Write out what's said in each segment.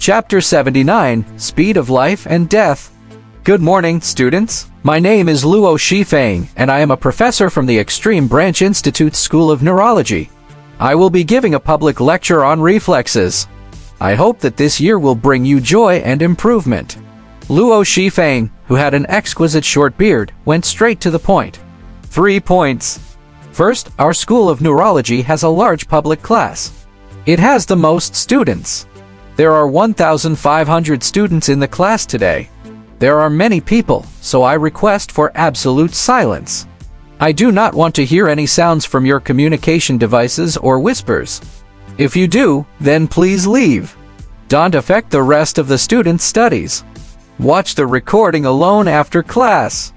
Chapter 79, Speed of Life and Death. Good morning, students. My name is Luo Shifeng, and I am a professor from the Extreme Branch Institute School of Neurology. I will be giving a public lecture on reflexes. I hope that this year will bring you joy and improvement. Luo Shifeng, who had an exquisite short beard, went straight to the point. 3 points. First, our School of Neurology has a large public class. It has the most students. There are 1,500 students in the class today. There are many people, so I request for absolute silence. I do not want to hear any sounds from your communication devices or whispers. If you do, then please leave. Don't affect the rest of the students' studies. Watch the recording alone after class.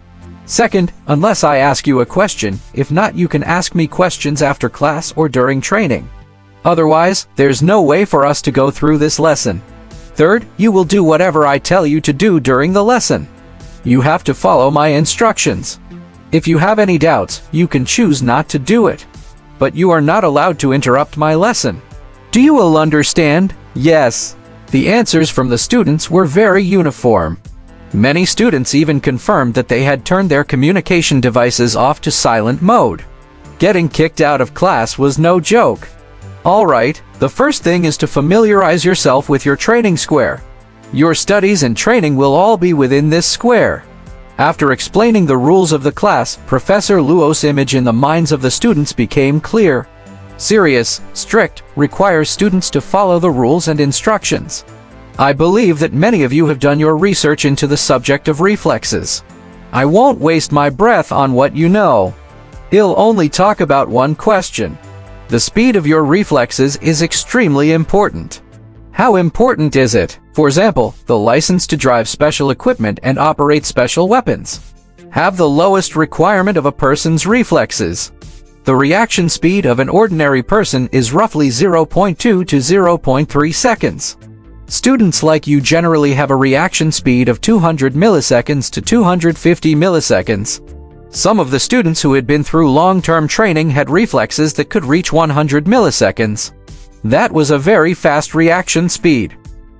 Second, unless I ask you a question, if not, you can ask me questions after class or during training. Otherwise, there's no way for us to go through this lesson. Third, you will do whatever I tell you to do during the lesson. You have to follow my instructions. If you have any doubts, you can choose not to do it. But you are not allowed to interrupt my lesson. Do you all understand? Yes. The answers from the students were very uniform. Many students even confirmed that they had turned their communication devices off to silent mode. Getting kicked out of class was no joke. Alright, the first thing is to familiarize yourself with your training square. Your studies and training will all be within this square. After explaining the rules of the class, Professor Luo's image in the minds of the students became clear. Serious, strict, requires students to follow the rules and instructions. I believe that many of you have done your research into the subject of reflexes. I won't waste my breath on what you know. I'll only talk about one question. The speed of your reflexes is extremely important. How important is it? For example, the license to drive special equipment and operate special weapons have the lowest requirement of a person's reflexes. The reaction speed of an ordinary person is roughly 0.2 to 0.3 seconds. Students like you generally have a reaction speed of 200 milliseconds to 250 milliseconds. Some of the students who had been through long-term training had reflexes that could reach 100 milliseconds. That was a very fast reaction speed.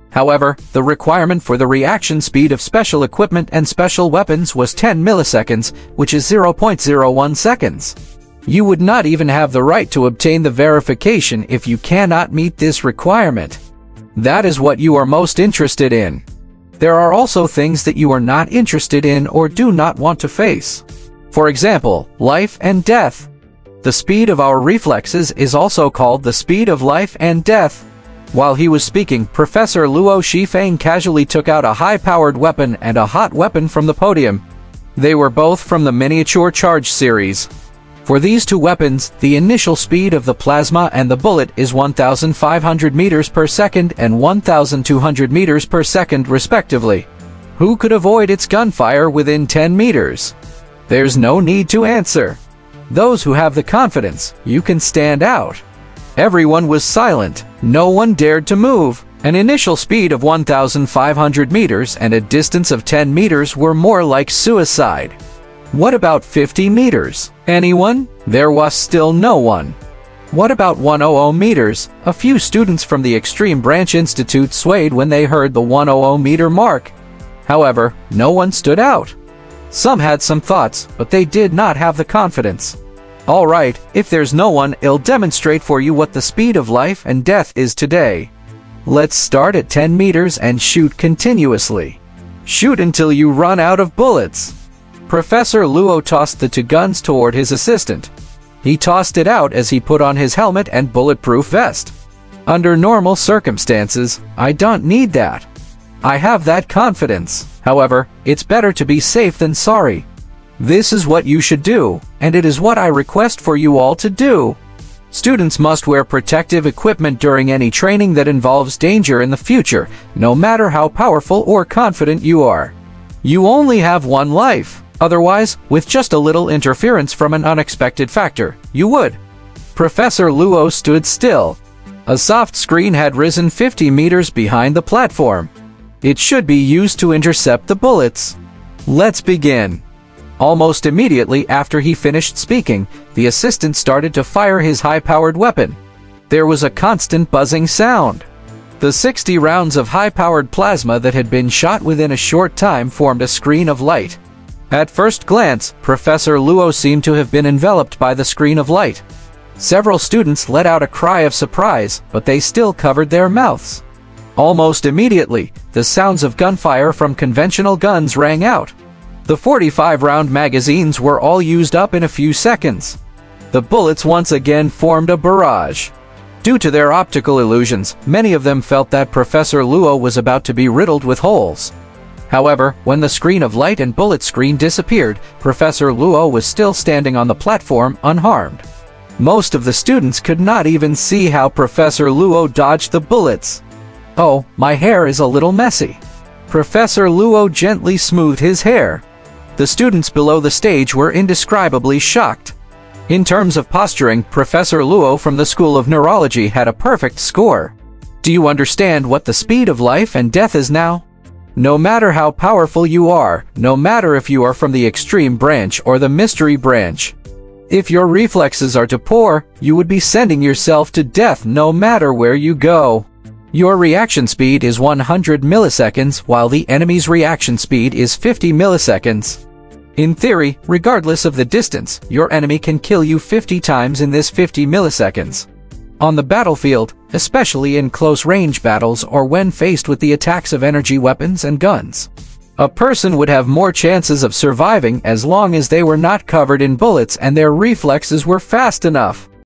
However, the requirement for the reaction speed of special equipment and special weapons was 10 milliseconds, which is 0.01 seconds. You would not even have the right to obtain the verification if you cannot meet this requirement. That is what you are most interested in. There are also things that you are not interested in or do not want to face. For example, life and death. The speed of our reflexes is also called the speed of life and death. While he was speaking, Professor Luo Shifeng casually took out a high-powered weapon and a hot weapon from the podium. They were both from the miniature charge series. For these two weapons, the initial speed of the plasma and the bullet is 1,500 meters per second and 1,200 meters per second respectively. Who could avoid its gunfire within 10 meters? There's no need to answer. Those who have the confidence, you can stand out. Everyone was silent. No one dared to move. An initial speed of 1,500 meters and a distance of 10 meters were more like suicide. What about 50 meters? Anyone? There was still no one. What about 100 meters? A few students from the Extreme Branch Institute swayed when they heard the 100 meter mark. However, no one stood out. Some had some thoughts, but they did not have the confidence. Alright, if there's no one, I'll demonstrate for you what the speed of life and death is today. Let's start at 10 meters and shoot continuously. Shoot until you run out of bullets. Professor Luo tossed the two guns toward his assistant. He tossed it out as he put on his helmet and bulletproof vest. Under normal circumstances, I don't need that. I have that confidence. However, it's better to be safe than sorry. This is what you should do, and it is what I request for you all to do. Students must wear protective equipment during any training that involves danger in the future, no matter how powerful or confident you are. You only have one life. Otherwise, with just a little interference from an unexpected factor, you would. Professor Luo stood still. A soft screen had risen 50 meters behind the platform. It should be used to intercept the bullets. Let's begin. Almost immediately after he finished speaking, the assistant started to fire his high-powered weapon. There was a constant buzzing sound. The 60 rounds of high-powered plasma that had been shot within a short time formed a screen of light. At first glance, Professor Luo seemed to have been enveloped by the screen of light. Several students let out a cry of surprise, but they still covered their mouths. Almost immediately, the sounds of gunfire from conventional guns rang out. The 45-round magazines were all used up in a few seconds. The bullets once again formed a barrage. Due to their optical illusions, many of them felt that Professor Luo was about to be riddled with holes. However, when the screen of light and bullet screen disappeared, Professor Luo was still standing on the platform, unharmed. Most of the students could not even see how Professor Luo dodged the bullets. "Oh, my hair is a little messy." Professor Luo gently smoothed his hair. The students below the stage were indescribably shocked. In terms of posturing, Professor Luo from the School of Neurology had a perfect score. Do you understand what the speed of life and death is now? No matter how powerful you are, no matter if you are from the extreme branch or the mystery branch, if your reflexes are too poor, you would be sending yourself to death no matter where you go. Your reaction speed is 100 milliseconds, while the enemy's reaction speed is 50 milliseconds. In theory, regardless of the distance, your enemy can kill you 50 times in this 50 milliseconds. On the battlefield, especially in close-range battles or when faced with the attacks of energy weapons and guns, a person would have more chances of surviving as long as they were not covered in bullets and their reflexes were fast enough.